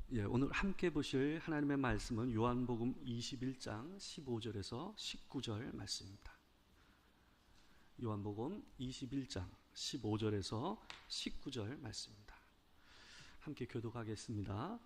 오늘 함께 보실 하나님의 말씀은 요한복음 21장 15절에서 19절 말씀입니다. 요한복음 21장 15절에서 19절 말씀입니다. 함께 교독하겠습니다.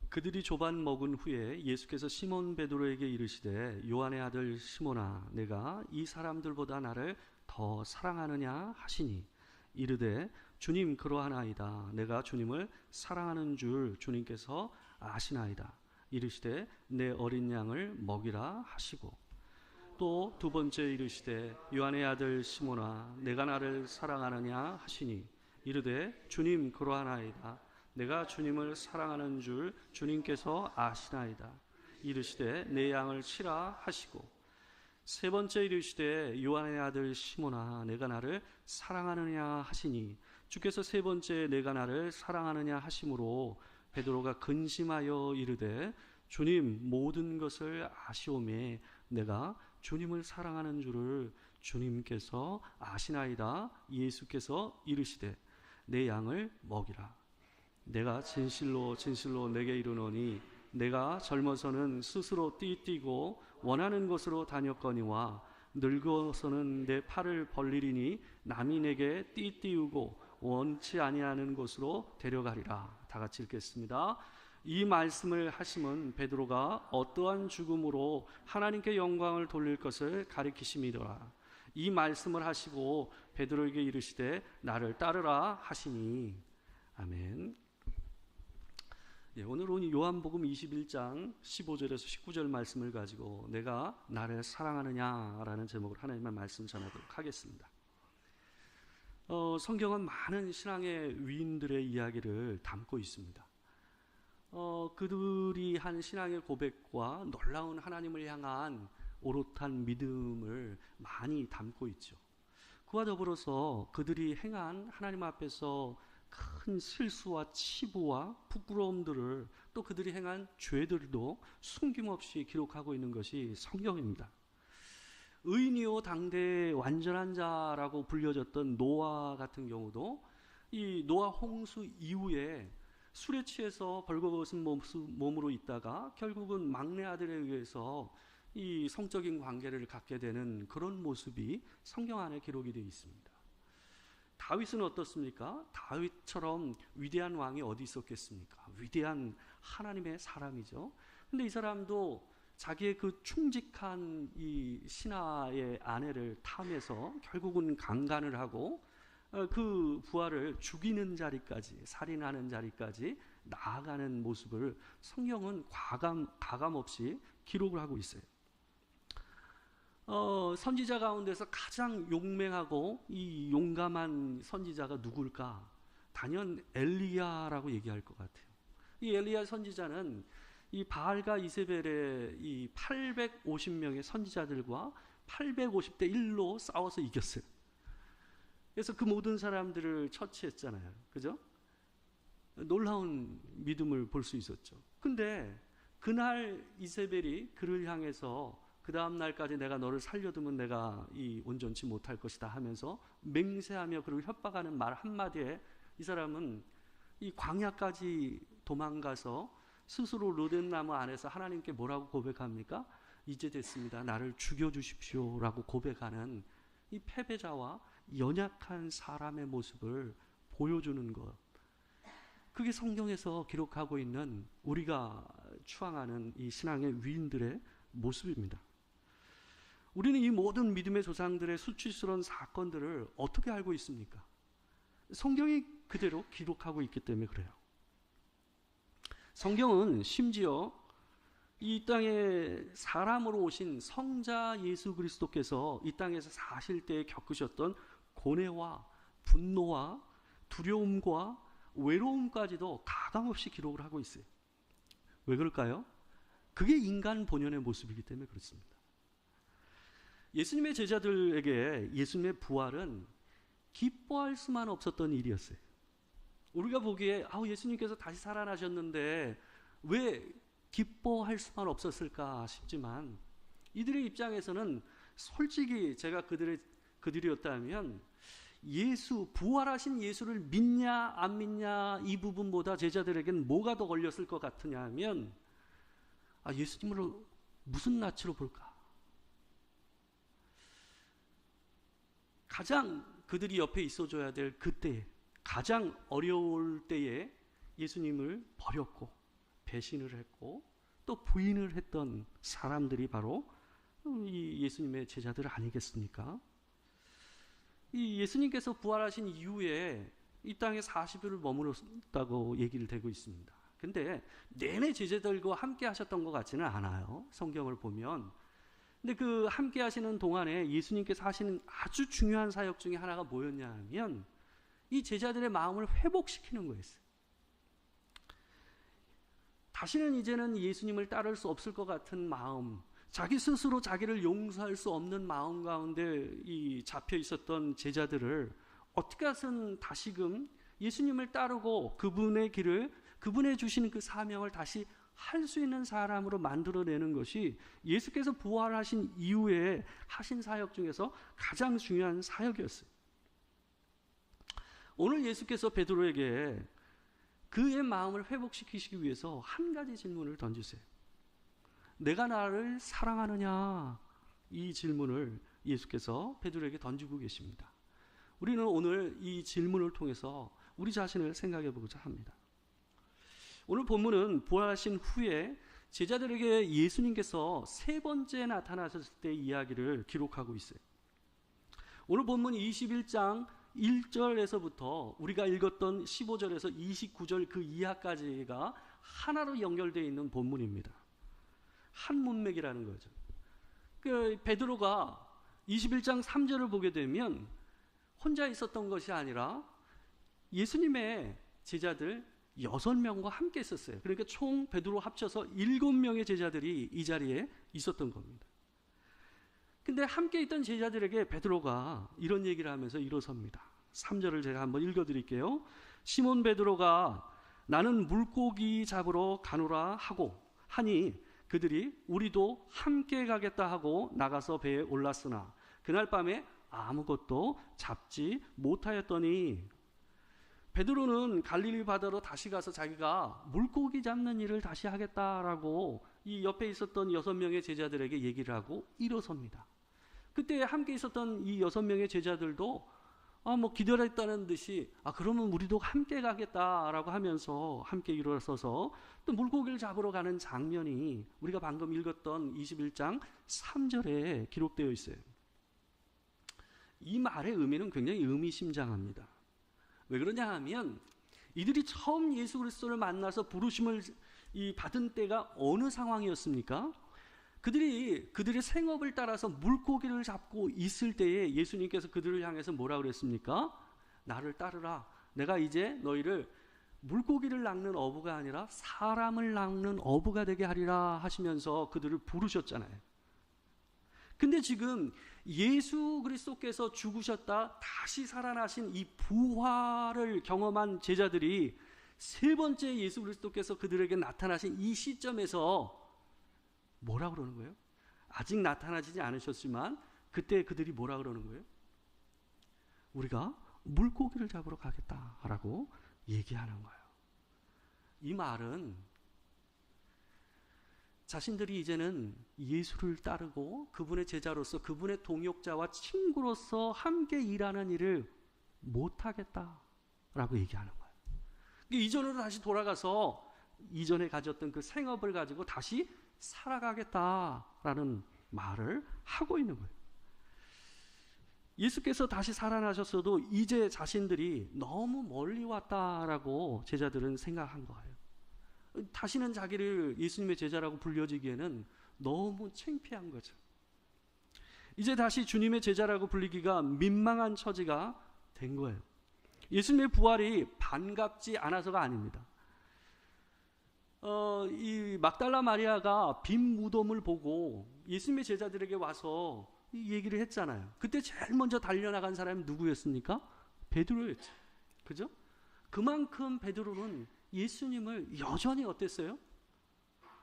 그들이 조반 먹은 후에 예수께서 시몬 베드로에게 이르시되 요한의 아들 시몬아 내가 이 사람들보다 나를 더 사랑하느냐 하시니 이르되 주님 그러하나이다. 내가 주님을 사랑하는 줄 주님께서 아시나이다. 이르시되 내 어린 양을 먹이라 하시고 또 두 번째 이르시되 요한의 아들 시몬아 내가 나를 사랑하느냐 하시니 이르되 주님 그러하나이다. 내가 주님을 사랑하는 줄 주님께서 아시나이다. 이르시되 내 양을 치라 하시고 세 번째 이르시되 요한의 아들 시몬아 내가 나를 사랑하느냐 하시니 주께서 세 번째 내가 나를 사랑하느냐 하심으로 베드로가 근심하여 이르되 주님 모든 것을 아시오매 내가 주님을 사랑하는 줄을 주님께서 아시나이다. 예수께서 이르시되 내 양을 먹이라. 내가 진실로 진실로 내게 이르노니 내가 젊어서는 스스로 띠띠고 원하는 곳으로 다녔거니와 늙어서는 내 팔을 벌리리니 남이 내게 띠띠우고 원치 아니하는 곳으로 데려가리라. 다 같이 읽겠습니다. 이 말씀을 하심은 베드로가 어떠한 죽음으로 하나님께 영광을 돌릴 것을 가리키심이더라. 이 말씀을 하시고 베드로에게 이르시되 나를 따르라 하시니 아멘. 오늘은 요한복음 21장 15절에서 19절 말씀을 가지고 내가 나를 사랑하느냐라는 제목으로 하나님의 말씀 전하도록 하겠습니다. 성경은 많은 신앙의 위인들의 이야기를 담고 있습니다. 그들이 한 신앙의 고백과 놀라운 하나님을 향한 오롯한 믿음을 많이 담고 있죠. 그와 더불어서 그들이 행한 하나님 앞에서 큰 실수와 치부와 부끄러움들을 또 그들이 행한 죄들도 숨김없이 기록하고 있는 것이 성경입니다. 의인이요 당대의 완전한 자라고 불려졌던 노아 같은 경우도 이 노아 홍수 이후에 술에 취해서 벌거벗은 몸으로 있다가 결국은 막내 아들에 의해서 이 성적인 관계를 갖게 되는 그런 모습이 성경 안에 기록이 되어 있습니다. 다윗은 어떻습니까? 다윗처럼 위대한 왕이 어디 있었겠습니까? 위대한 하나님의 사람이죠. 근데 이 사람도 자기의 그 충직한 이 신하의 아내를 탐해서 결국은 강간을 하고 그 부하를 죽이는 자리까지, 살인하는 자리까지 나아가는 모습을 성경은 가감 없이 기록을 하고 있어요. 선지자 가운데서 가장 용맹하고 이 용감한 선지자가 누굴까? 단연 엘리야라고 얘기할 것 같아요. 이 엘리야 선지자는 이 바알과 이세벨의 이 850명의 선지자들과 850대 1로 싸워서 이겼어요. 그래서 그 모든 사람들을 처치했잖아요. 그죠? 놀라운 믿음을 볼 수 있었죠. 근데 그날 이세벨이 그를 향해서 그 다음 날까지 내가 너를 살려두면 내가 이 온전치 못할 것이다 하면서 맹세하며 그리고 협박하는 말 한마디에 이 사람은 이 광야까지 도망가서 스스로 로덴나무 안에서 하나님께 뭐라고 고백합니까? 이제 됐습니다. 나를 죽여주십시오 라고 고백하는 이 패배자와 연약한 사람의 모습을 보여주는 것. 그게 성경에서 기록하고 있는 우리가 추앙하는 이 신앙의 위인들의 모습입니다. 우리는 이 모든 믿음의 조상들의 수치스러운 사건들을 어떻게 알고 있습니까? 성경이 그대로 기록하고 있기 때문에 그래요. 성경은 심지어 이 땅에 사람으로 오신 성자 예수 그리스도께서 이 땅에서 사실 때 겪으셨던 고뇌와 분노와 두려움과 외로움까지도 가감없이 기록을 하고 있어요. 왜 그럴까요? 그게 인간 본연의 모습이기 때문에 그렇습니다. 예수님의 제자들에게 예수님의 부활은 기뻐할 수만 없었던 일이었어요. 우리가 보기에 예수님께서 다시 살아나셨는데 왜 기뻐할 수만 없었을까 싶지만 이들의 입장에서는 솔직히 제가 그들이었다면 부활하신 예수를 믿냐 안 믿냐 이 부분보다 제자들에게는 뭐가 더 걸렸을 것 같으냐 하면 예수님을 무슨 낯으로 볼까? 가장 그들이 옆에 있어줘야 될 그때, 가장 어려울 때에 예수님을 버렸고 배신을 했고 또 부인을 했던 사람들이 바로 이 예수님의 제자들 아니겠습니까? 이 예수님께서 부활하신 이후에 이 땅에 40일을 머물렀다고 얘기를 되고 있습니다. 근데 내내 제자들과 함께 하셨던 것 같지는 않아요. 성경을 보면. 근데 그 함께 하시는 동안에 예수님께서 하시는 아주 중요한 사역 중에 하나가 뭐였냐 하면 이 제자들의 마음을 회복시키는 거였어요. 다시는 이제는 예수님을 따를 수 없을 것 같은 마음, 자기 스스로 자기를 용서할 수 없는 마음 가운데 이 잡혀 있었던 제자들을 어떻게 해서든 다시금 예수님을 따르고 그분의 길을, 그분의 주시는 그 사명을 다시 할 수 있는 사람으로 만들어내는 것이 예수께서 부활하신 이후에 하신 사역 중에서 가장 중요한 사역이었어요. 오늘 예수께서 베드로에게 그의 마음을 회복시키시기 위해서 한 가지 질문을 던지세요. 내가 나를 사랑하느냐? 이 질문을 예수께서 베드로에게 던지고 계십니다. 우리는 오늘 이 질문을 통해서 우리 자신을 생각해 보고자 합니다. 오늘 본문은 부활하신 후에 제자들에게 예수님께서 세 번째 나타나셨을 때 이야기를 기록하고 있어요. 오늘 본문 21장 1절에서부터 우리가 읽었던 15절에서 29절 그 이하까지가 하나로 연결되어 있는 본문입니다. 한 문맥이라는 거죠. 그 베드로가 21장 3절을 보게 되면 혼자 있었던 것이 아니라 예수님의 제자들 6명과 함께 있었어요. 그러니까 총 베드로 합쳐서 7명의 제자들이 이 자리에 있었던 겁니다. 근데 함께 있던 제자들에게 베드로가 이런 얘기를 하면서 일어섭니다. 3절을 제가 한번 읽어드릴게요. 시몬 베드로가 나는 물고기 잡으러 가노라 하고 하니 그들이 우리도 함께 가겠다 하고 나가서 배에 올랐으나 그날 밤에 아무것도 잡지 못하였더니 베드로는 갈릴리 바다로 다시 가서 자기가 물고기 잡는 일을 다시 하겠다라고 이 옆에 있었던 6명의 제자들에게 얘기를 하고 일어섭니다. 그때 함께 있었던 이 6명의 제자들도 기다렸다는 듯이 그러면 우리도 함께 가겠다라고 하면서 함께 일어서서 또 물고기를 잡으러 가는 장면이 우리가 방금 읽었던 21장 3절에 기록되어 있어요. 이 말의 의미는 굉장히 의미심장합니다. 왜 그러냐 하면 이들이 처음 예수 그리스도를 만나서 부르심을 받은 때가 어느 상황이었습니까? 그들의 생업을 따라서 물고기를 잡고 있을 때에 예수님께서 그들을 향해서 뭐라 그랬습니까? 나를 따르라. 내가 이제 너희를 물고기를 낚는 어부가 아니라 사람을 낚는 어부가 되게 하리라 하시면서 그들을 부르셨잖아요. 근데 지금 예수 그리스도께서 죽으셨다 다시 살아나신 이 부활을 경험한 제자들이 세 번째 예수 그리스도께서 그들에게 나타나신 이 시점에서 뭐라 그러는 거예요? 아직 나타나지 않으셨지만 그때 그들이 뭐라 그러는 거예요? 우리가 물고기를 잡으러 가겠다라고 얘기하는 거예요. 이 말은 자신들이 이제는 예수를 따르고 그분의 제자로서 그분의 동역자와 친구로서 함께 일하는 일을 못하겠다라고 얘기하는 거예요. 이전으로 다시 돌아가서 이전에 가졌던 그 생업을 가지고 다시 살아가겠다라는 말을 하고 있는 거예요. 예수께서 다시 살아나셨어도 이제 자신들이 너무 멀리 왔다라고 제자들은 생각한 거예요. 다시는 자기를 예수님의 제자라고 불려지기에는 너무 창피한 거죠. 이제 다시 주님의 제자라고 불리기가 민망한 처지가 된 거예요. 예수님의 부활이 반갑지 않아서가 아닙니다. 이 막달라 마리아가 빈 무덤을 보고 예수님의 제자들에게 와서 이 얘기를 했잖아요. 그때 제일 먼저 달려나간 사람이 누구였습니까? 베드로였죠. 그죠? 그만큼 베드로는 예수님을 여전히 어땠어요?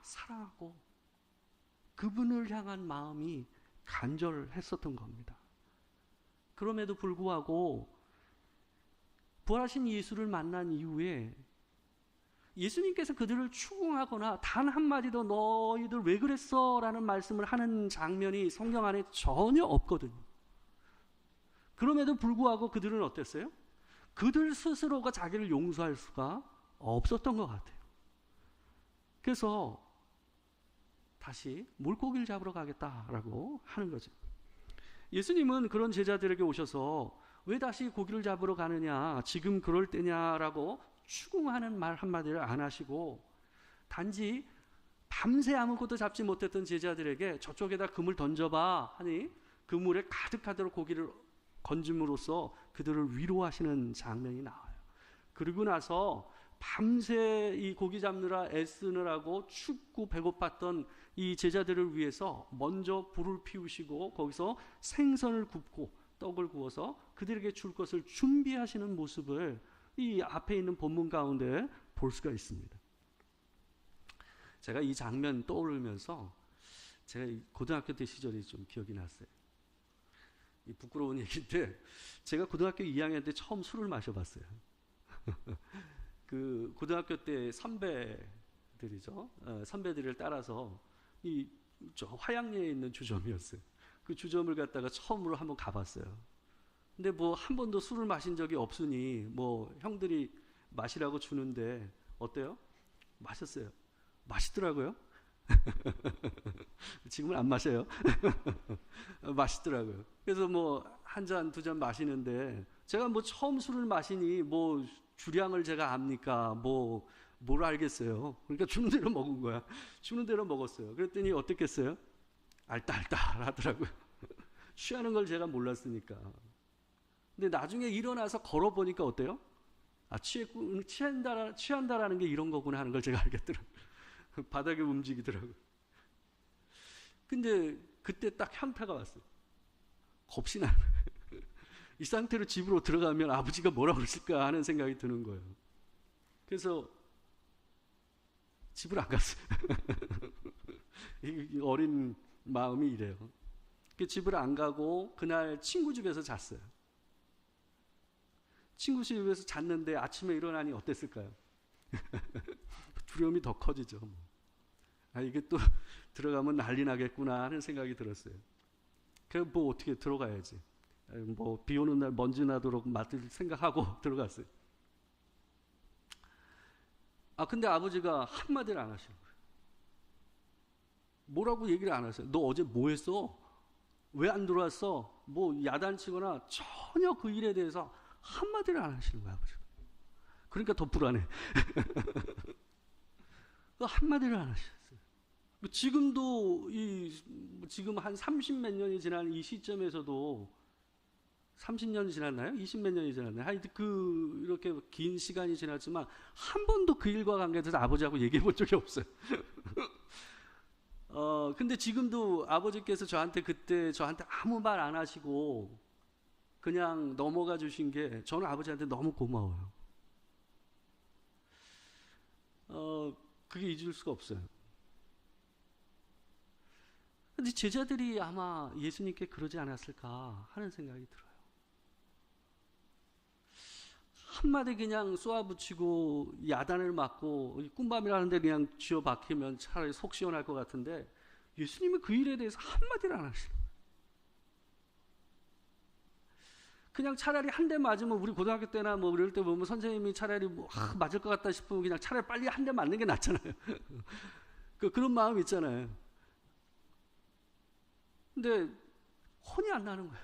사랑하고 그분을 향한 마음이 간절했었던 겁니다. 그럼에도 불구하고 부활하신 예수를 만난 이후에 예수님께서 그들을 추궁하거나 단 한마디도 너희들 왜 그랬어? 라는 말씀을 하는 장면이 성경 안에 전혀 없거든요. 그럼에도 불구하고 그들은 어땠어요? 그들 스스로가 자기를 용서할 수가 없었던 것 같아요. 그래서 다시 물고기를 잡으러 가겠다라고 하는 거죠. 예수님은 그런 제자들에게 오셔서 왜 다시 고기를 잡으러 가느냐, 지금 그럴 때냐라고 추궁하는 말 한마디를 안 하시고 단지 밤새 아무것도 잡지 못했던 제자들에게 저쪽에다 그물 던져봐 하니 그물에 가득하도록 고기를 건짐으로써 그들을 위로하시는 장면이 나와요. 그리고 나서 밤새 이 고기 잡느라 애쓰느라고 춥고 배고팠던 이 제자들을 위해서 먼저 불을 피우시고 거기서 생선을 굽고 떡을 구워서 그들에게 줄 것을 준비하시는 모습을 이 앞에 있는 본문 가운데 볼 수가 있습니다. 제가 이 장면 떠오르면서 제가 고등학교 때 시절이 좀 기억이 났어요. 이 부끄러운 얘기인데 제가 고등학교 2학년 때 처음 술을 마셔봤어요. 그 고등학교 때 선배들이죠. 선배들을 따라서 저 화양리에 있는 주점이었어요. 그 주점을 갔다가 처음으로 한번 가봤어요. 근데 뭐 한 번도 술을 마신 적이 없으니 뭐 형들이 마시라고 주는데 어때요? 마셨어요. 맛있더라고요. 지금은 안 마셔요. 맛있더라고요. 그래서 뭐 한 잔, 두 잔 마시는데 제가 뭐 처음 술을 마시니 뭐 주량을 제가 압니까? 뭘 알겠어요. 그러니까 주는 대로 먹은 거야. 주는 대로 먹었어요. 그랬더니 어땠겠어요? 알딸딸 하더라고요. 취하는 걸 제가 몰랐으니까. 근데 나중에 일어나서 걸어보니까 어때요? 취한다라는 게 이런 거구나 하는 걸 제가 알겠더라고요. 바닥에 움직이더라고요. 근데 그때 딱 현타가 왔어요. 겁이 나는 거예요. 이 상태로 집으로 들어가면 아버지가 뭐라고 그랬을까 하는 생각이 드는 거예요. 그래서 집을 안 갔어요. 이 어린 마음이 이래요. 집을 안 가고 그날 친구 집에서 잤어요. 친구 집에서 잤는데 아침에 일어나니 어땠을까요? 두려움이 더 커지죠. 이게 또 들어가면 난리 나겠구나 하는 생각이 들었어요. 그럼 뭐 어떻게 들어가야지. 뭐 비 오는 날 먼지 나도록 맡을 생각하고 들어갔어요. 근데 아버지가 한마디를 안 하시는 거예요. 뭐라고 얘기를 안 하세요. 너 어제 뭐 했어? 왜 안 들어왔어? 뭐 야단치거나 전혀 그 일에 대해서 한마디를 안 하시는 거예요, 아버지가. 그러니까 더 불안해. 한마디를 안 하셨어요. 지금도 지금 한 30몇 년이 지난 이 시점에서도 30년이 지났나요? 20몇 년이 지났나요? 하여튼 이렇게 긴 시간이 지났지만 한 번도 그 일과 관계돼서 아버지하고 얘기해 본 적이 없어요. 근데 지금도 아버지께서 그때 저한테 아무 말 안 하시고 그냥 넘어가 주신 게 저는 아버지한테 너무 고마워요. 그게 잊을 수가 없어요. 근데 제자들이 아마 예수님께 그러지 않았을까 하는 생각이 들어요. 한마디 그냥 쏘아붙이고 야단을 맞고 꿈밤이라는데 그냥 쥐어 박히면 차라리 속 시원할 것 같은데 예수님은 그 일에 대해서 한마디를 안 하시는 거예요. 그냥 차라리 한 대 맞으면 우리 고등학교 때나 뭐 이럴 때 보면 선생님이 차라리 맞을 것 같다 싶으면 그냥 차라리 빨리 한 대 맞는 게 낫잖아요. 그런 마음 있잖아요. 근데 혼이 안 나는 거예요.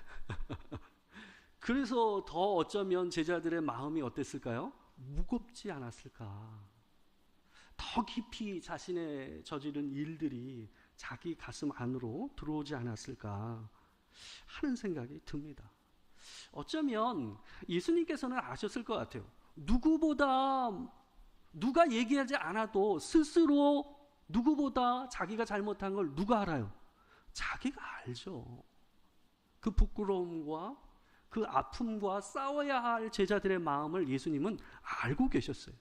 그래서 더 어쩌면 제자들의 마음이 어땠을까요? 무겁지 않았을까? 더 깊이 자신의 저지른 일들이 자기 가슴 안으로 들어오지 않았을까 하는 생각이 듭니다. 어쩌면 예수님께서는 아셨을 것 같아요. 누가 얘기하지 않아도 스스로 누구보다 자기가 잘못한 걸 누가 알아요? 자기가 알죠. 그 부끄러움과 그 아픔과 싸워야 할 제자들의 마음을 예수님은 알고 계셨어요.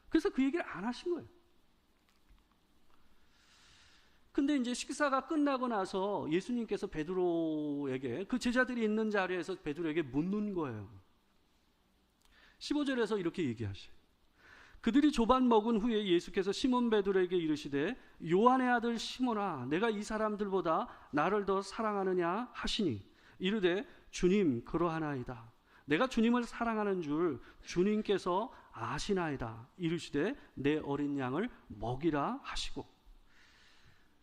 그래서 그 얘기를 안 하신 거예요. 근데 이제 식사가 끝나고 나서 예수님께서 베드로에게 그 제자들이 있는 자리에서 베드로에게 묻는 거예요. 15절에서 이렇게 얘기하셔요. 그들이 조반 먹은 후에 예수께서 시몬 베드로에게 이르시되 요한의 아들 시몬아 내가 이 사람들보다 나를 더 사랑하느냐 하시니 이르되 주님 그러하나이다. 내가 주님을 사랑하는 줄 주님께서 아시나이다. 이르시되 내 어린 양을 먹이라 하시고,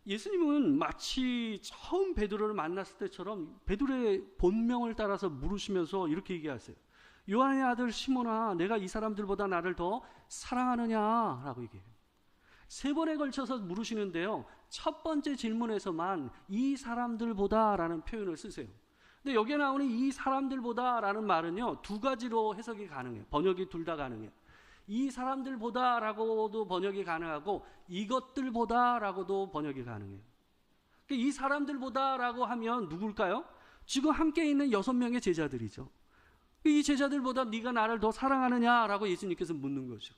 예수님은 마치 처음 베드로를 만났을 때처럼 베드로의 본명을 따라서 물으시면서 이렇게 얘기하세요. 요한의 아들 시몬아 내가 이 사람들보다 나를 더 사랑하느냐라고 얘기해요. 3번에 걸쳐서 물으시는데요, 첫 번째 질문에서만 이 사람들보다라는 표현을 쓰세요. 근데 여기에 나오는 이 사람들보다라는 말은요 2가지로 해석이 가능해요. 번역이 둘 다 가능해요. 이 사람들보다라고도 번역이 가능하고 이것들보다라고도 번역이 가능해요. 이 사람들보다라고 하면 누굴까요? 지금 함께 있는 6명의 제자들이죠. 이 제자들보다 네가 나를 더 사랑하느냐라고 예수님께서 묻는 거죠.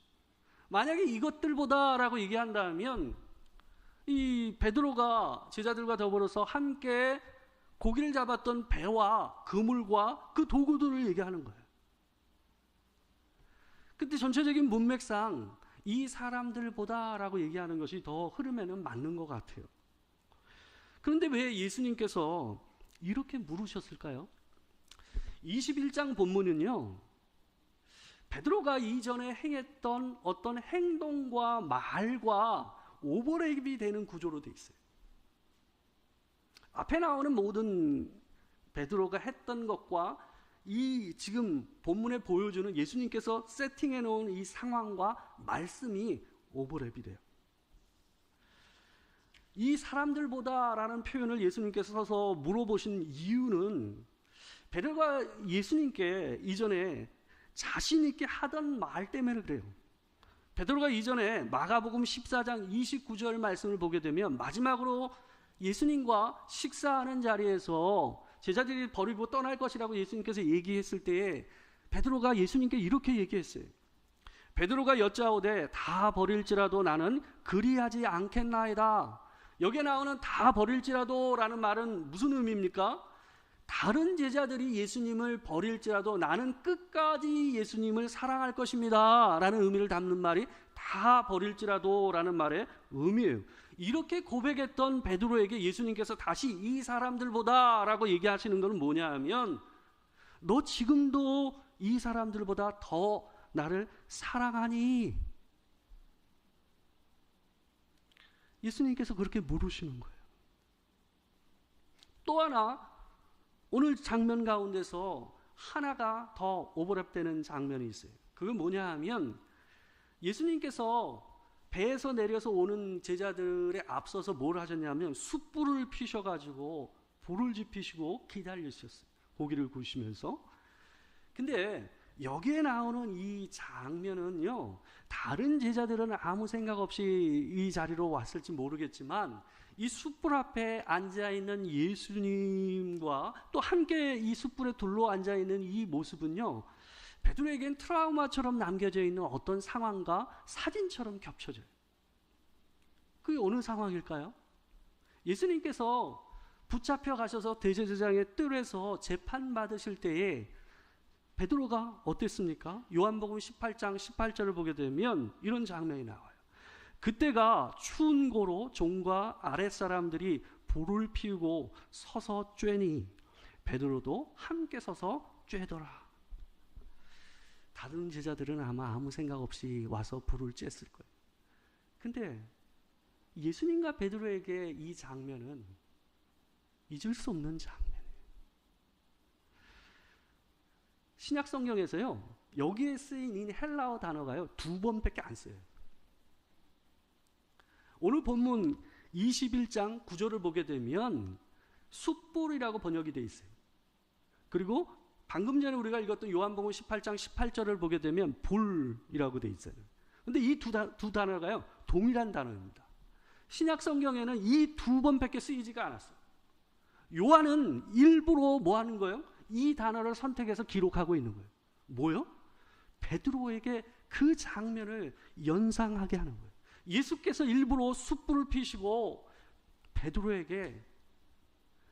만약에 이것들보다라고 얘기한다면 이 베드로가 제자들과 더불어서 함께 고기를 잡았던 배와 그물과 그 도구들을 얘기하는 거예요. 근데 전체적인 문맥상 이 사람들보다라고 얘기하는 것이 더 흐름에는 맞는 것 같아요. 그런데 왜 예수님께서 이렇게 물으셨을까요? 21장 본문은요, 베드로가 이전에 행했던 어떤 행동과 말과 오버랩이 되는 구조로 되어 있어요. 앞에 나오는 모든 베드로가 했던 것과 이 지금 본문에 보여주는 예수님께서 세팅해 놓은 이 상황과 말씀이 오버랩이 돼요. 이 사람들보다라는 표현을 예수님께서 써서 물어보신 이유는 베드로가 예수님께 이전에 자신 있게 하던 말 때문에 그래요. 베드로가 이전에 마가복음 14장 29절 말씀을 보게 되면 마지막으로 예수님과 식사하는 자리에서 제자들이 버리고 떠날 것이라고 예수님께서 얘기했을 때에 베드로가 예수님께 이렇게 얘기했어요. 베드로가 여짜오되 다 버릴지라도 나는 그리하지 않겠나이다. 여기에 나오는 다 버릴지라도 라는 말은 무슨 의미입니까? 다른 제자들이 예수님을 버릴지라도 나는 끝까지 예수님을 사랑할 것입니다 라는 의미를 담는 말이 다 버릴지라도 라는 말의 의미예요. 이렇게 고백했던 베드로에게 예수님께서 다시 이 사람들보다 라고 얘기하시는 것은 뭐냐 하면, 너 지금도 이 사람들보다 더 나를 사랑하니? 예수님께서 그렇게 물으시는 거예요. 또 하나, 오늘 장면 가운데서 하나가 더 오버랩되는 장면이 있어요. 그건 뭐냐 하면, 예수님께서 배에서 내려서 오는 제자들에 앞서서 뭘 하셨냐면 숯불을 피셔가지고 불을 지피시고 기다리셨어요. 고기를 구우시면서. 근데 여기에 나오는 이 장면은요, 다른 제자들은 아무 생각 없이 이 자리로 왔을지 모르겠지만 이 숯불 앞에 앉아있는 예수님과 또 함께 이 숯불에 둘러 앉아있는 이 모습은요, 베드로에겐 트라우마처럼 남겨져 있는 어떤 상황과 사진처럼 겹쳐져요. 그게 어느 상황일까요? 예수님께서 붙잡혀 가셔서 대제사장의 뜰에서 재판받으실 때에 베드로가 어땠습니까? 요한복음 18장 18절을 보게 되면 이런 장면이 나와요. 그때가 추운 고로 종과 아랫사람들이 불을 피우고 서서 쬐니 베드로도 함께 서서 쬐더라. 다른 제자들은 아마 아무 생각 없이 와서 불을 쬐었을 거예요. 근데 예수님과 베드로에게 이 장면은 잊을 수 없는 장면이에요. 신약 성경에서요, 여기에 쓰인 이 헬라어 단어가요 2번밖에 안 써요. 오늘 본문 21장 9절을 보게 되면 숯불이라고 번역이 되어 있어요. 그리고 방금 전에 우리가 읽었던 요한복음 18장 18절을 보게 되면 불이라고 되어 있어요. 근데 이 두 단어가요 동일한 단어입니다. 신약 성경에는 이 2번밖에 쓰이지가 않았어요. 요한은 일부러 뭐 하는 거예요? 이 단어를 선택해서 기록하고 있는 거예요. 뭐요? 베드로에게 그 장면을 연상하게 하는 거예요. 예수께서 일부러 숯불을 피시고 베드로에게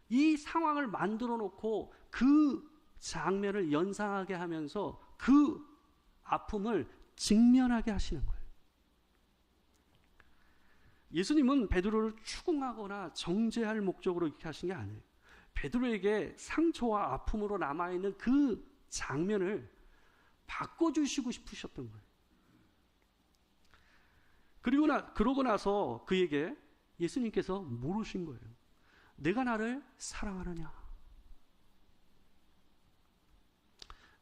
이 상황을 만들어 놓고 그 장면을 연상하게 하면서 그 아픔을 직면하게 하시는 거예요. 예수님은 베드로를 추궁하거나 정죄할 목적으로 이렇게 하신 게 아니에요. 베드로에게 상처와 아픔으로 남아있는 그 장면을 바꿔주시고 싶으셨던 거예요. 그러고 나서 그에게 예수님께서 물으신 거예요. 내가 나를 사랑하느냐?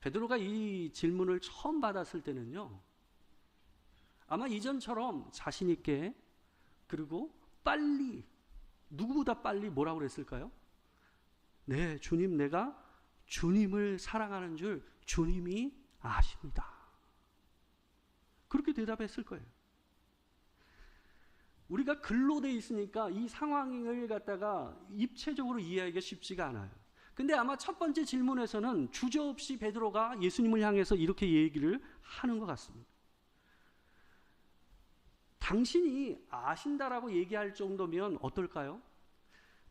베드로가 이 질문을 처음 받았을 때는요, 아마 이전처럼 자신 있게 그리고 빨리, 누구보다 빨리 뭐라고 그랬을까요? 네, 주님, 내가 주님을 사랑하는 줄 주님이 아십니다. 그렇게 대답했을 거예요. 우리가 글로 돼 있으니까 이 상황을 갖다가 입체적으로 이해하기가 쉽지가 않아요. 근데 아마 첫 번째 질문에서는 주저없이 베드로가 예수님을 향해서 이렇게 얘기를 하는 것 같습니다. 당신이 아신다라고 얘기할 정도면 어떨까요?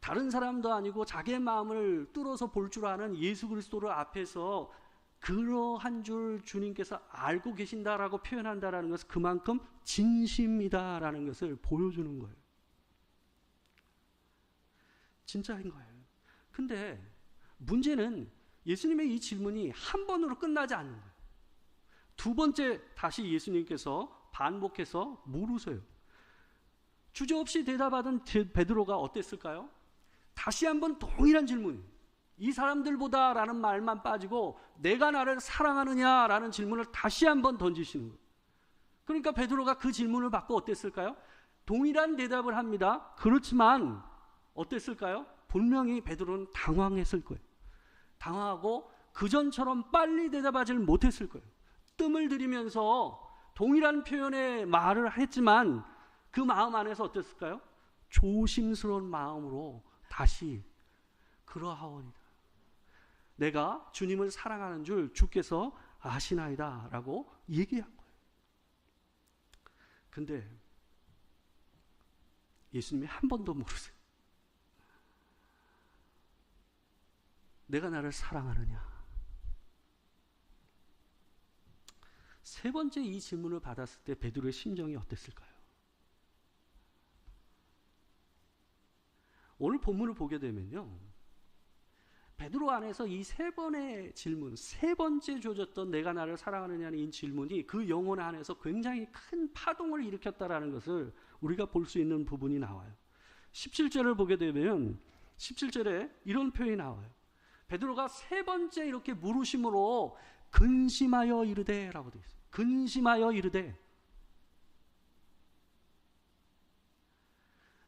다른 사람도 아니고 자기의 마음을 뚫어서 볼 줄 아는 예수 그리스도를 앞에서 그러한 줄 주님께서 알고 계신다라고 표현한다라는 것은 그만큼 진심이다라는 것을 보여주는 거예요. 진짜인 거예요. 근데 문제는 예수님의 이 질문이 한 번으로 끝나지 않는 거예요. 두 번째 다시 예수님께서 반복해서 물으세요. 주저없이 대답하던 베드로가 어땠을까요? 다시 한번 동일한 질문, 이 사람들보다 라는 말만 빠지고 내가 나를 사랑하느냐 라는 질문을 다시 한번 던지시는 거예요. 그러니까 베드로가 그 질문을 받고 어땠을까요? 동일한 대답을 합니다. 그렇지만 어땠을까요? 분명히 베드로는 당황했을 거예요. 당황하고 그전처럼 빨리 대답하지 못했을 거예요. 뜸을 들이면서 동일한 표현의 말을 했지만 그 마음 안에서 어땠을까요? 조심스러운 마음으로 다시 그러하오니다. 내가 주님을 사랑하는 줄 주께서 아시나이다 라고 얘기한 거예요. 근데 예수님이 한 번도 물으세요. 내가 나를 사랑하느냐? 세 번째 이 질문을 받았을 때 베드로의 심정이 어땠을까요? 오늘 본문을 보게 되면요, 베드로 안에서 이 세 번의 질문, 세 번째 조졌던 내가 나를 사랑하느냐는 이 질문이 그 영혼 안에서 굉장히 큰 파동을 일으켰다라는 것을 우리가 볼 수 있는 부분이 나와요. 17절을 보게 되면 17절에 이런 표현이 나와요. 베드로가 세 번째 이렇게 물으심으로 근심하여 이르되 라고 되어 있어요. 근심하여 이르되.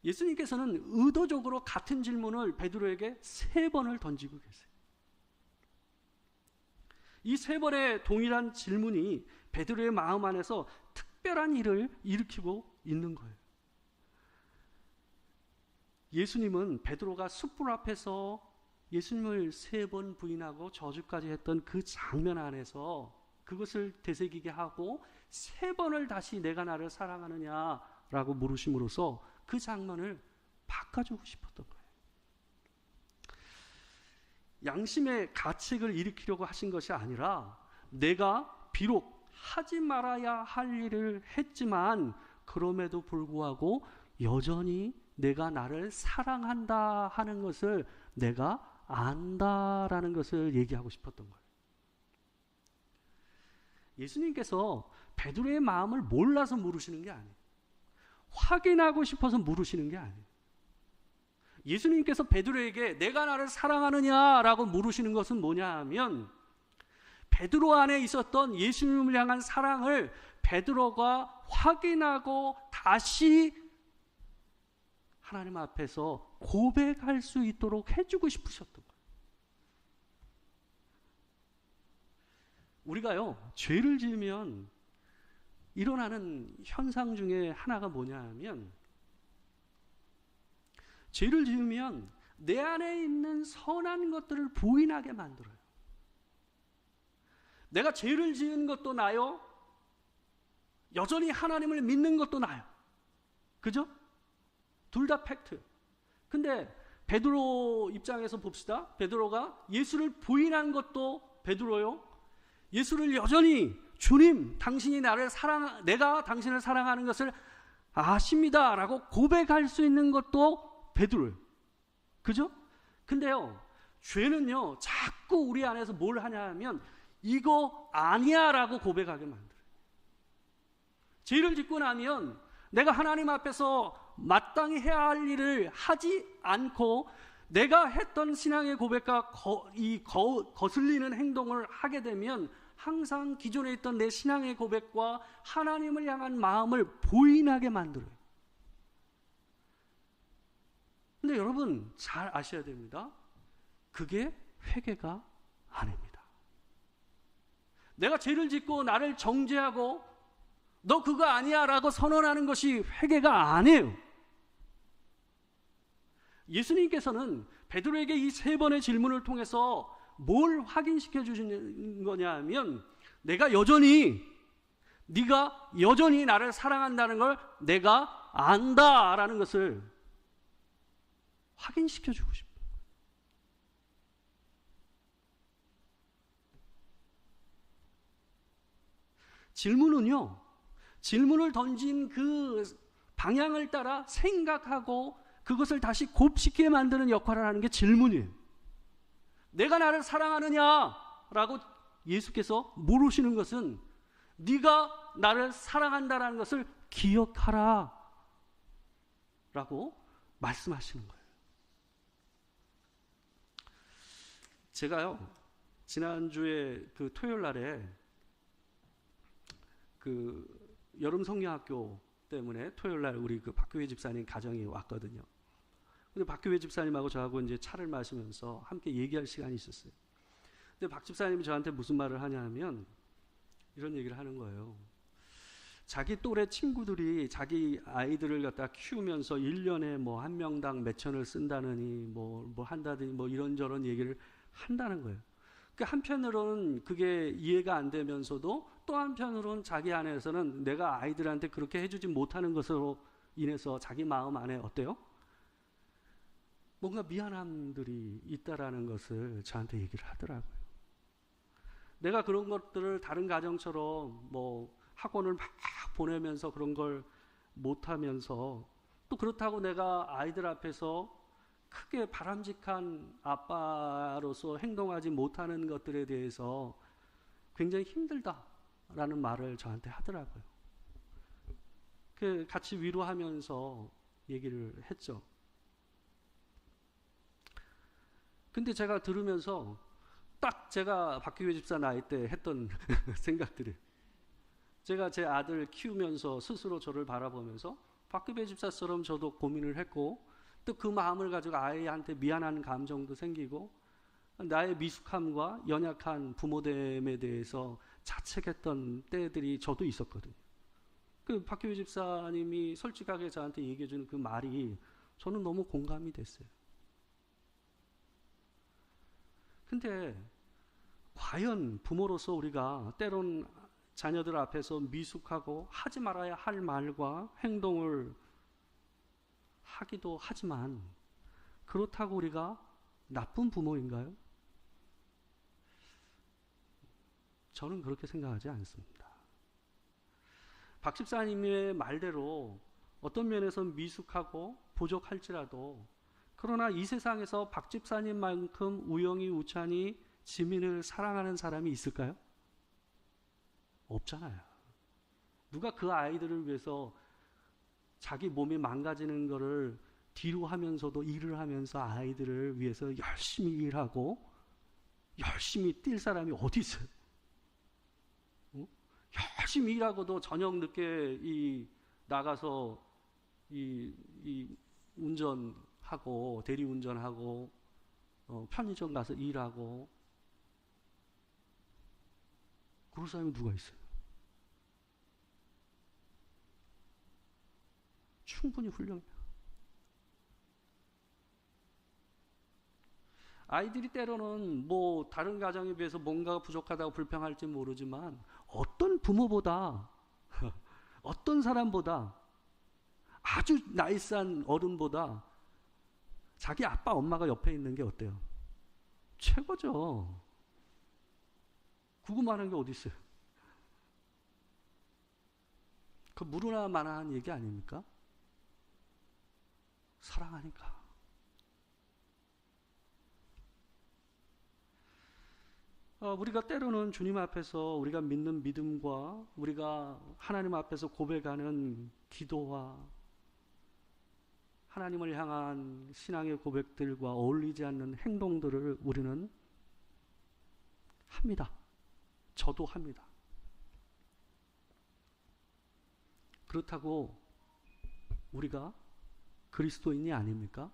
예수님께서는 의도적으로 같은 질문을 베드로에게 세 번을 던지고 계세요. 이 세 번의 동일한 질문이 베드로의 마음 안에서 특별한 일을 일으키고 있는 거예요. 예수님은 베드로가 숯불 앞에서 예수님을 세 번 부인하고 저주까지 했던 그 장면 안에서 그것을 되새기게 하고 세 번을 다시 내가 나를 사랑하느냐라고 물으심으로써 그 장면을 바꿔주고 싶었던 거예요. 양심의 가책을 일으키려고 하신 것이 아니라 내가 비록 하지 말아야 할 일을 했지만 그럼에도 불구하고 여전히 내가 나를 사랑한다 하는 것을 내가 안다라는 것을 얘기하고 싶었던 거예요. 예수님께서 베드로의 마음을 몰라서 물으시는 게 아니에요. 확인하고 싶어서 물으시는 게 아니에요. 예수님께서 베드로에게 내가 나를 사랑하느냐라고 물으시는 것은 뭐냐 하면 베드로 안에 있었던 예수님을 향한 사랑을 베드로가 확인하고 다시 하나님 앞에서 고백할 수 있도록 해주고 싶으셨던 거예요. 우리가요, 죄를 지으면 일어나는 현상 중에 하나가 뭐냐 하면 죄를 지으면 내 안에 있는 선한 것들을 부인하게 만들어요. 내가 죄를 지은 것도 나요. 여전히 하나님을 믿는 것도 나요. 그죠? 둘 다 팩트. 근데 베드로 입장에서 봅시다. 베드로가 예수를 부인한 것도 베드로요. 예수를 여전히 주님, 당신이 내가 당신을 사랑하는 것을 아십니다 라고 고백할 수 있는 것도 베드로예요. 그죠? 근데요, 죄는요 자꾸 우리 안에서 뭘 하냐 하면 이거 아니야 라고 고백하게 만들어요. 죄를 짓고 나면 내가 하나님 앞에서 마땅히 해야 할 일을 하지 않고 내가 했던 신앙의 고백과 거슬리는 행동을 하게 되면 항상 기존에 있던 내 신앙의 고백과 하나님을 향한 마음을 부인하게 만들어요. 근데 여러분 잘 아셔야 됩니다. 그게 회개가 아닙니다. 내가 죄를 짓고 나를 정죄하고 너 그거 아니야 라고 선언하는 것이 회개가 아니에요. 예수님께서는 베드로에게 이 3번의 질문을 통해서 뭘 확인시켜 주시는 거냐 하면 네가 여전히 나를 사랑한다는 걸 내가 안다라는 것을 확인시켜 주고 싶어요. 질문을 던진 그 방향을 따라 생각하고 그것을 다시 곱씹게 만드는 역할을 하는 게 질문이에요. 내가 나를 사랑하느냐라고 예수께서 물으시는 것은 네가 나를 사랑한다라는 것을 기억하라 라고 말씀하시는 거예요. 제가요 지난주에 그 토요일 날에 그 여름 성경학교 때문에 토요일 날 우리 그 박교회 집사님 가정이 왔거든요. 근데 박교회 집사님하고 저하고 이제 차를 마시면서 함께 얘기할 시간이 있었어요. 근데 박 집사님이 저한테 무슨 말을 하냐 하면 이런 얘기를 하는 거예요. 자기 또래 친구들이 자기 아이들을 갖다 키우면서 1년에 뭐 한 명당 몇 천을 쓴다느니 뭐 한다더니 뭐 이런저런 얘기를 한다는 거예요. 그 한편으로는 그게 이해가 안 되면서도 또 한편으로는 자기 안에서는 내가 아이들한테 그렇게 해주지 못하는 것으로 인해서 자기 마음 안에 어때요? 뭔가 미안함들이 있다라는 것을 저한테 얘기를 하더라고요. 내가 그런 것들을 다른 가정처럼 뭐 학원을 막 보내면서 그런 걸 못하면서 또 그렇다고 내가 아이들 앞에서 크게 바람직한 아빠로서 행동하지 못하는 것들에 대해서 굉장히 힘들다라는 말을 저한테 하더라고요. 그 같이 위로하면서 얘기를 했죠. 근데 제가 들으면서 딱 제가 박기회 집사 나이 때 했던 생각들이, 제가 제 아들 키우면서 스스로 저를 바라보면서 박기회 집사처럼 저도 고민을 했고 또 그 마음을 가지고 아이한테 미안한 감정도 생기고 나의 미숙함과 연약한 부모됨에 대해서 자책했던 때들이 저도 있었거든요. 그 박기회 집사님이 솔직하게 저한테 얘기해 주는 그 말이 저는 너무 공감이 됐어요. 근데 과연 부모로서 우리가 때론 자녀들 앞에서 미숙하고 하지 말아야 할 말과 행동을 하기도 하지만 그렇다고 우리가 나쁜 부모인가요? 저는 그렇게 생각하지 않습니다. 박 집사님의 말대로 어떤 면에서 미숙하고 부족할지라도 그러나 이 세상에서 박 집사님만큼 우영이 우찬이 지민을 사랑하는 사람이 있을까요? 없잖아요. 누가 그 아이들을 위해서 자기 몸이 망가지는 것을 뒤로 하면서도 일을 하면서 아이들을 위해서 열심히 일하고 열심히 뛸 사람이 어디 있어요? 열심히 일하고도 저녁 늦게 나가서 운전하고 대리운전하고 편의점 가서 일하고 그럴 사람이 누가 있어요? 충분히 훌륭해요. 아이들이 때로는 뭐 다른 가정에 비해서 뭔가가 부족하다고 불평할지 모르지만 어떤 부모보다 어떤 사람보다 아주 나이스한 어른보다 자기 아빠 엄마가 옆에 있는 게 어때요? 최고죠. 궁금한 게 어디 있어요? 그 무르나 마나한 얘기 아닙니까? 사랑하니까. 우리가 때로는 주님 앞에서 우리가 믿는 믿음과 우리가 하나님 앞에서 고백하는 기도와 하나님을 향한 신앙의 고백들과 어울리지 않는 행동들을 우리는 합니다. 저도 합니다. 그렇다고 우리가 그리스도인이 아닙니까?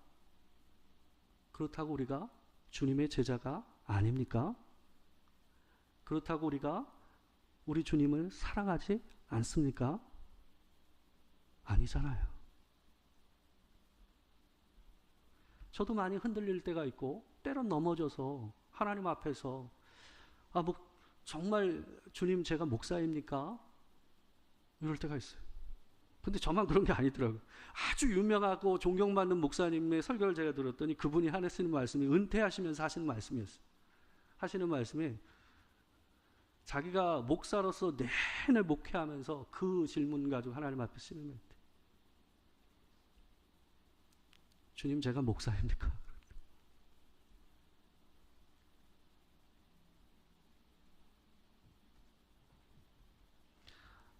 그렇다고 우리가 주님의 제자가 아닙니까? 그렇다고 우리가 우리 주님을 사랑하지 않습니까? 아니잖아요. 저도 많이 흔들릴 때가 있고 때론 넘어져서 하나님 앞에서 정말 주님 제가 목사입니까? 이럴 때가 있어요. 근데 저만 그런 게 아니더라고요. 아주 유명하고 존경받는 목사님의 설교를 제가 들었더니 그분이 하시는 말씀이 은퇴하시면서 하시는 말씀이었어요. 하시는 말씀이 자기가 목사로서 내내 목회하면서 그 질문 가지고 하나님 앞에 쓰는 주님 제가 목사입니까?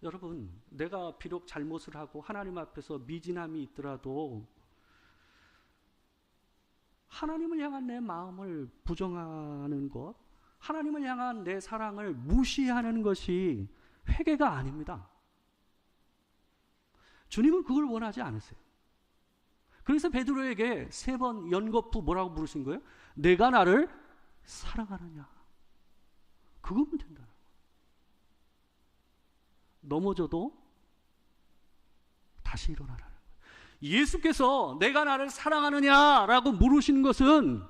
여러분, 내가 비록 잘못을 하고 하나님 앞에서 미진함이 있더라도 하나님을 향한 내 마음을 부정하는 것, 하나님을 향한 내 사랑을 무시하는 것이 회개가 아닙니다. 주님은 그걸 원하지 않으세요. 그래서 베드로에게 3번 연거푸 뭐라고 부르신 거예요? 내가 나를 사랑하느냐. 그거면 된다. 넘어져도 다시 일어나라는 거예요. 예수께서 내가 나를 사랑하느냐라고 물으신 것은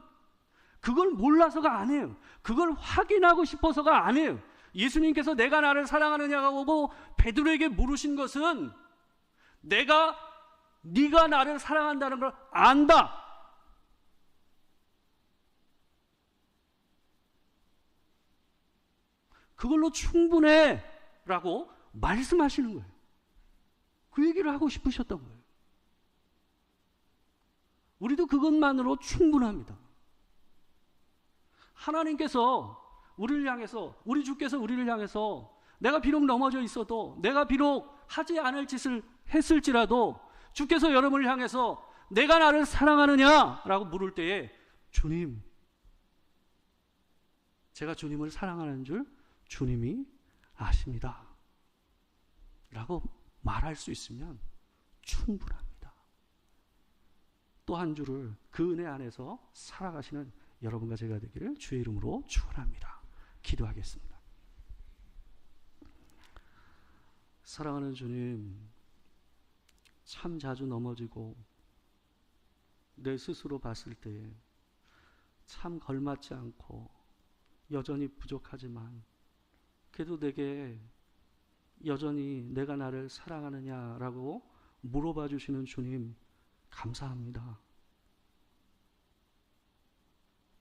그걸 몰라서가 아니에요. 그걸 확인하고 싶어서가 아니에요. 예수님께서 내가 나를 사랑하느냐고 베드로에게 물으신 것은 네가 나를 사랑한다는 걸 안다. 그걸로 충분해 라고 말씀하시는 거예요. 그 얘기를 하고 싶으셨던 거예요. 우리도 그것만으로 충분합니다. 하나님께서 우리를 향해서, 우리 주께서 우리를 향해서 내가 비록 넘어져 있어도, 내가 비록 하지 않을 짓을 했을지라도 주께서 여러분을 향해서 내가 나를 사랑하느냐라고 물을 때에 주님, 제가 주님을 사랑하는 줄 주님이 아십니다 라고 말할 수 있으면 충분합니다. 또 한 주를 그 은혜 안에서 살아가시는 여러분과 제가 되기를 주의 이름으로 축원합니다. 기도하겠습니다. 사랑하는 주님, 참 자주 넘어지고 내 스스로 봤을 때에 참 걸맞지 않고 여전히 부족하지만 그래도 내게 여전히 내가 나를 사랑하느냐라고 물어봐 주시는 주님 감사합니다.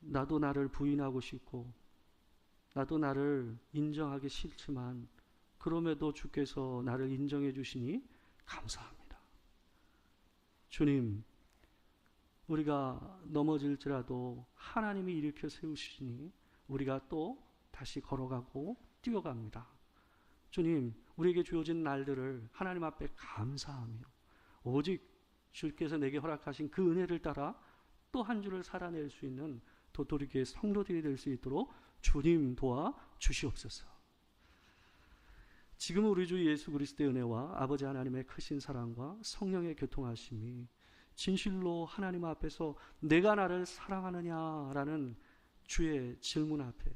나도 나를 부인하고 싶고 나도 나를 인정하기 싫지만 그럼에도 주께서 나를 인정해 주시니 감사합니다. 주님, 우리가 넘어질지라도 하나님이 일으켜 세우시니 우리가 또 다시 걸어가고 뛰어갑니다. 주님, 우리에게 주어진 날들을 하나님 앞에 감사하며 오직 주께서 내게 허락하신 그 은혜를 따라 또 한 주를 살아낼 수 있는 도토리교회 성도들이 될 수 있도록 주님 도와 주시옵소서. 지금 우리 주 예수 그리스도의 은혜와 아버지 하나님의 크신 사랑과 성령의 교통하심이 진실로 하나님 앞에서 내가 나를 사랑하느냐라는 주의 질문 앞에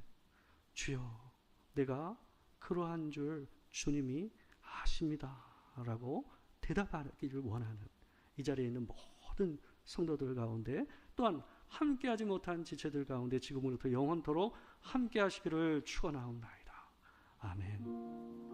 주여 내가 그러한 줄 주님이 아십니다 라고 대답하기를 원하는 이 자리에 있는 모든 성도들 가운데 또한 함께하지 못한 지체들 가운데 지금부터 영원토록 함께하시기를 축원하옵나이다. 아멘.